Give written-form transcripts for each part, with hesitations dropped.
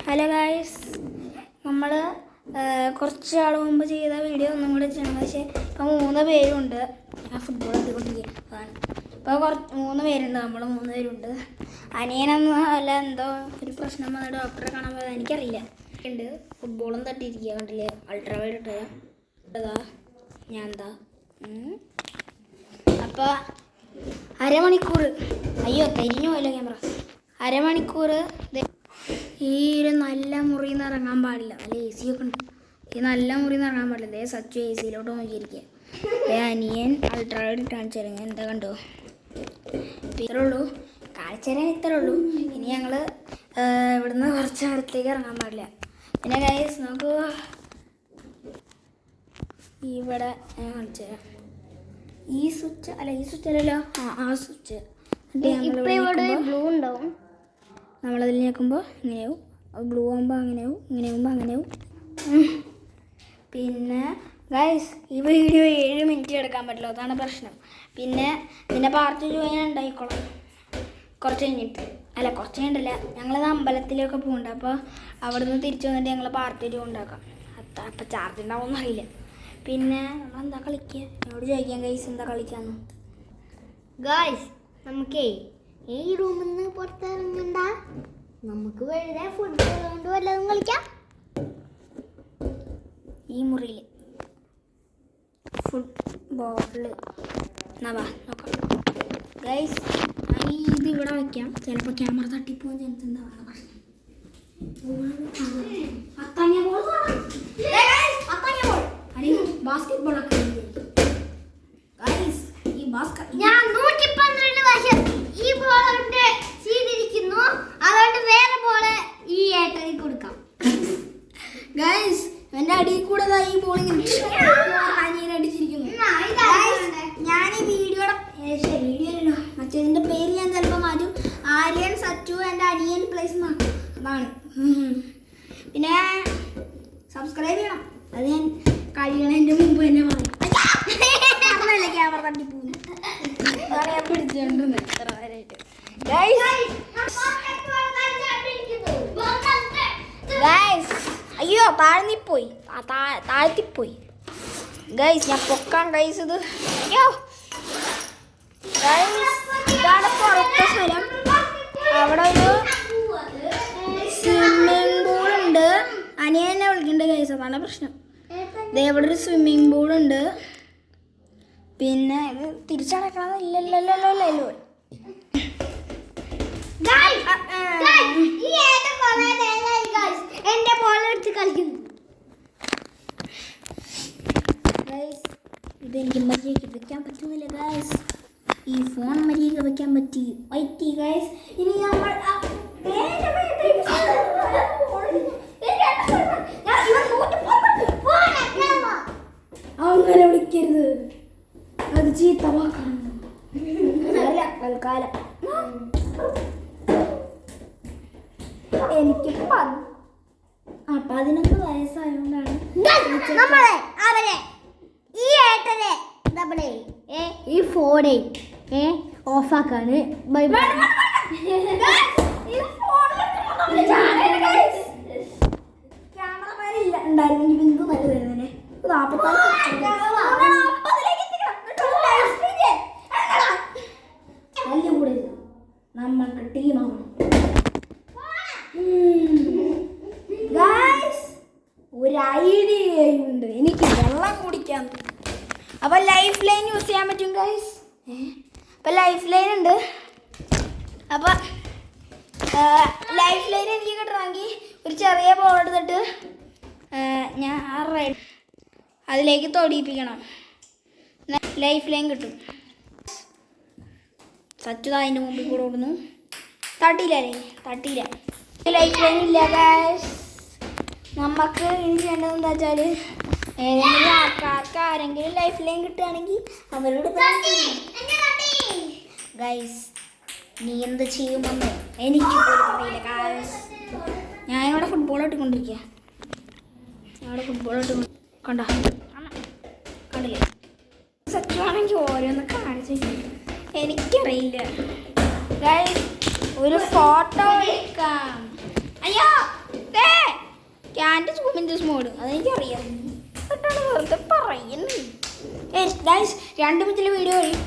Hello guys, നമ്മൾ കുറച്ച് നാൾ മുമ്പ് ചെയ്ത വീഡിയോ ഒന്നും കൂടെ ചെയ്യണം. പക്ഷേ ഇപ്പോൾ 3 പേരുണ്ട്. ഞാൻ ഫുട്ബോൾ എത്തിക്കൊണ്ടിരിക്കുക അതാണ്. ഇപ്പോൾ 3 പേരുണ്ട്, നമ്മൾ 3 പേരുണ്ട്. അനിയനൊന്നും അല്ല, എന്തോ ഒരു പ്രശ്നം വന്ന് ഡോക്ടറെ കാണാൻ പോയത് എനിക്കറിയില്ല. ഉണ്ട് ഫുട്ബോളും തട്ടിയിരിക്കുക, കണ്ടില്ലേ? അൾട്രാ വൈഡ് ഇട്ടതാ ഞാൻ എന്താ. അപ്പോൾ അരമണിക്കൂർ, അയ്യോ തിരിഞ്ഞു പോയല്ലോ ക്യാമറ. അരമണിക്കൂർ ഈ ഒരു നല്ല മുറിയിൽ നിന്ന് ഇറങ്ങാൻ പാടില്ല. നല്ല എ സി ഒക്കെ ഉണ്ട്. ഈ നല്ല മുറിയിൽ നിന്ന് ഇറങ്ങാൻ പാടില്ല. സച്ചു എ സിയിലോട്ട് നോക്കിയിരിക്കുക. അനിയൻ അൾട്രാവൈഡ് കാണിച്ചു തരാം. ഞാൻ എന്താ കണ്ടോ? ഇത്രേ ഉള്ളൂ, കാണിച്ചു തരാൻ ഇത്രേ ഉള്ളൂ. ഇനി ഞങ്ങൾ ഇവിടുന്ന് കുറച്ച് അടുത്തേക്ക് ഇറങ്ങാൻ പാടില്ല. പിന്നെ ഗൈസ് നമുക്ക് ഇവിടെ ഞാൻ കാണിച്ചു തരാം. ഈ സ്വിച്ച് അല്ലല്ലോ, ആ സ്വിച്ച് ബ്ലൂ ഉണ്ടാവും. നമ്മളതിൽ ഞെക്കുമ്പോൾ ഇങ്ങനെയാവും. ബ്ലൂ ആകുമ്പോൾ അങ്ങനെയാവും, ഇങ്ങനെ ആകുമ്പോൾ അങ്ങനെയാവും. പിന്നെ ഗൈസ്, ഈ വീഡിയോ 7 മിനിറ്റ് എടുക്കാൻ പറ്റില്ല, അതാണ് പ്രശ്നം. പിന്നെ പാർട്ട് 2 ഞാൻ ഉണ്ടായിക്കോളാം കുറച്ച് കഴിഞ്ഞിട്ട്. കുറച്ച് കഴിഞ്ഞിട്ടില്ല, ഞങ്ങളത് അമ്പലത്തിലൊക്കെ പോകുന്നുണ്ട്. അപ്പോൾ അവിടെ നിന്ന് തിരിച്ചു വന്നിട്ട് ഞങ്ങൾ പാർട്ട് 2 ഉണ്ടാക്കാം. അപ്പം ചാർജ് ഉണ്ടാവുമെന്ന് അറിയില്ല. പിന്നെ നമ്മളെന്താ കളിക്കുക? എന്നോട് ചോദിക്കാം ഗൈസ്, എന്താ കളിക്കാന്ന്. ഗൈസ്, നമുക്കേ ഈ റൂമിൽ നിന്ന് പുറത്തിറങ്ങണ്ട, നമുക്ക് വെറുതെ ഫുട്ബോൾ കൊണ്ട് വല്ലതും കളിക്കാം. ഈ മുറിയിൽ ഫുട്ബോള് നോക്കാം ഗൈസ്. ഇത് ഇവിടെ വയ്ക്കാം. ചിലപ്പോൾ ക്യാമറ തട്ടിപ്പോകാൻ ചിലപ്പോൾ എന്താ പ്രശ്നം. ബാസ്കറ്റ് ബോളൊക്കെ ഈ ബാസ്കറ്റ് ഞാൻ 112 വർഷം ഈ ബോൾ കൊണ്ട് ചെയ്തിരിക്കുന്നു. അതുകൊണ്ട് വേറെ ബോള് ഈ ഏട്ടന് കൊടുക്കാം. ഗൈസ്, എൻ്റെ അടിയിൽ കൂടെ ഈ ബോൾ അനിയനെ അടിച്ചിരിക്കുന്നു. ഞാൻ ഈ വീഡിയോയിലല്ലോ മറ്റേതിൻ്റെ പേര് ഞാൻ ചിലപ്പോൾ മാറ്റും. ആര്യൻ സച്ചു എൻ്റെ അനിയൻ പ്ലേസ് അതാണ്. പിന്നെ സബ്സ്ക്രൈബ് ചെയ്യണം. അത് ഞാൻ കഴിയണതിൻ്റെ മുമ്പ് തന്നെ പറയും. ക്യാമറ തട്ടിപ്പോകുന്നു. ഞാൻ പിടിച്ചുകൊണ്ടിരുന്നു എത്ര നേരമായിട്ട്. അയ്യോ താഴ്ത്തിപ്പോയി. ഗൈസ്, ഞാൻ പൊക്കാൻ ഗൈസ്. ഇത് അയ്യോ ഇതാണ് പുറത്തെ സ്ഥലം. അവിടെ ഒരു സ്വിമ്മിങ് പൂളുണ്ട്. അനിയനെ വിളിക്കുന്നുണ്ട് ഗൈസ്, അതാണ് പ്രശ്നം. ഇവിടെ ഒരു സ്വിമ്മിങ് പൂളുണ്ട്. പിന്നെ ഇത് തിരിച്ചടക്കണത് ഇല്ലല്ലോ. ഇതെനിക്ക് മര്യാദയ്ക്ക് വെക്കാൻ പറ്റുന്നില്ല ഗൈസ്. ഈ ഫോൺ മര്യാദയ്ക്ക് വെക്കാൻ പറ്റി ഗൈസ്. ഇനി നമ്മൾ അങ്ങനെ വിളിക്കരുത്, അത് ചീത്ത വാക്കാണ്. തൽക്കാലം എനിക്ക് 11 വയസ്സായതുകൊണ്ടാണ് ഈ ഏട്ടനെ നമ്മളെ ഈ ഫോണെ ഓഫാക്കാണ്. ക്യാമറമാരില്ല ഉണ്ടായിരുന്നെങ്കിൽ ബിന്ദു നല്ല തരുന്നതിനെ. നമ്മൾക്ക് ടീമാണ്. ഒരു ഐഡിയയുണ്ട്, എനിക്ക് വെള്ളം കുടിക്കാൻ. അപ്പോൾ ലൈഫ് ലൈൻ യൂസ് ചെയ്യാൻ പറ്റും ഗൈസ്. അപ്പോൾ ലൈഫ് ലൈൻ ഉണ്ട്. അപ്പോൾ ലൈഫ് ലൈൻ എനിക്ക് കിട്ടണമെങ്കിൽ ഒരു ചെറിയ ബോൾ എടുത്തിട്ട് ഞാൻ അതിലേക്ക് തൊടിയിപ്പിക്കണം. ലൈഫ് ലൈൻ കിട്ടും. സച്ചു അതിൻ്റെ മുമ്പിൽ കൂടെ ഓടുന്നു. തട്ടിയില്ല. ലൈഫ് ലൈൻ ഇല്ല ഗൈസ്. നമുക്ക് ഇനി ചെയ്യേണ്ടത് എന്താ വെച്ചാൽ, ഏതെങ്കിലും ആരെങ്കിലും ലൈഫ് ലൈൻ കിട്ടുകയാണെങ്കിൽ അവരോട് ഗൈസ് നീ എന്ത് ചെയ്യുമെന്ന് എനിക്ക് പോലും അറിയില്ല ഗൈസ്. ഞാനിവിടെ ഫുട്ബോൾ ഇട്ടുകൊണ്ടിരിക്കുക. കണ്ടില്ലേ? സത്യമാണെങ്കിൽ ഓരോന്ന് കാണിച്ചു എനിക്കറിയില്ല ഗൈസ്. ഒരു ഫോട്ടോ എടുക്കാം. അയ്യോ and zoom in this mode അതെനിക്കറിയാം. എന്നിട്ടാണ് വെറുതെ പറയുന്നത്. ഗൈസ് 2 മിനിറ്റിൽ വീഡിയോ കഴിയും.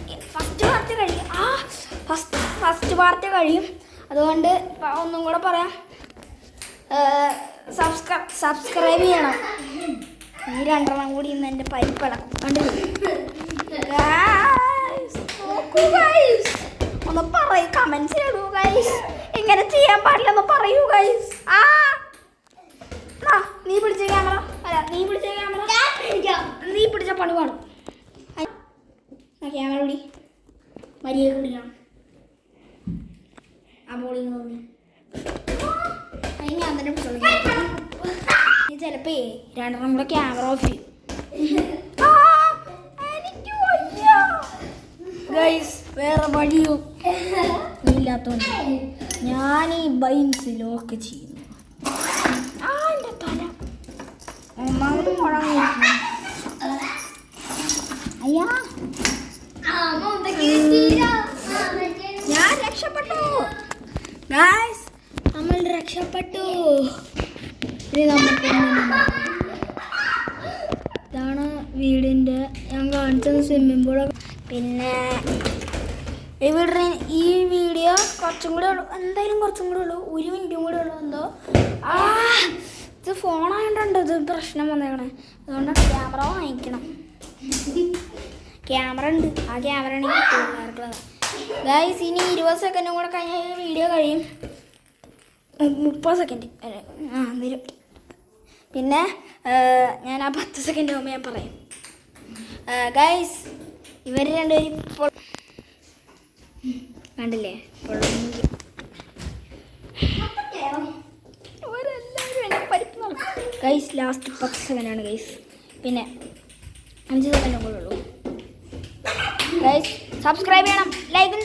ഫസ്റ്റ് പാർട്ട് കഴിയും. അതുകൊണ്ട് ഒന്നും കൂടെ പറയാം, സബ്സ്ക്രൈബ് ചെയ്യണം. ഈ 2 കൂടി ഇന്ന് എൻ്റെ പരിപ്പടക്കും. ഒന്ന് പറയൂ, കമൻസ് ഇടൂ ഗൈസ്. ഇങ്ങനെ ചെയ്യാൻ പാടില്ലെന്ന് പറയൂ ഗൈസ്. നീ പിടിച്ച ക്യാമറ നീ പിടിച്ച പണി പാടും. ക്യാമറ പിടി, മര്യാദ പിടിക്കണം. അപ്പോൾ ഞാൻ തന്നെ പിടിച്ചോളൂ. നീ ചിലപ്പോ 2 കൂടെ ക്യാമറ ഓഫ് ചെയ്യും. എനിക്ക് ഗൈസ് വേറെ വഴിയോ ഇല്ലാത്തോണ്ട് ഞാൻ ഈ ബൈൻസ് ലോക്ക് ചെയ്യുന്നു. എൻ്റെ തല ഒന്നാമത് മുഴങ്ങിയിരിക്കുന്നു. അയ്യാ ഞാൻ രക്ഷപ്പെട്ടു ഗൈസ്, നമ്മൾ രക്ഷപ്പെട്ടു. ഇനി നമുക്ക് ഇതാണ് വീടിൻ്റെ ഞാൻ കാണിച്ചത് സ്വിമ്മിംഗ് പൂളൊക്കെ. പിന്നെ ഈ വീഡിയോ കുറച്ചും കൂടെ ഉള്ളൂ, എന്തായാലും കുറച്ചും കൂടെ ഉള്ളൂ, 1 മിനിറ്റും കൂടെ ഉള്ളൂ. എന്തോ ഇത് ഫോണായതുകൊണ്ട് ഇത് പ്രശ്നം വന്നേക്കണേ. അതുകൊണ്ട് ക്യാമറ വാങ്ങിക്കണം. ക്യാമറ ഉണ്ട്, ആ ക്യാമറ ആണെങ്കിൽ ഗൈസ് ഇനി 20 സെക്കൻഡും കൂടെ കഴിഞ്ഞാൽ വീഡിയോ കഴിയും. 30 സെക്കൻഡ് വരും. പിന്നെ ഞാൻ ആ 10 സെക്കൻഡ് ആകുമ്പോൾ ഞാൻ പറയും. ഗൈസ് ഇവർ 2 പേരും ഇപ്പോൾ കണ്ടില്ലേ, ഗൈസ് ലാസ്റ്റ് 10 സെക്കൻഡാണ് ഗൈസ്. പിന്നെ 5 സെക്കൻഡും കൂടെ ഉള്ളൂ. ഗൈസ് സബ്സ്ക്രൈബ് ചെയ്യണം, ലൈക്കും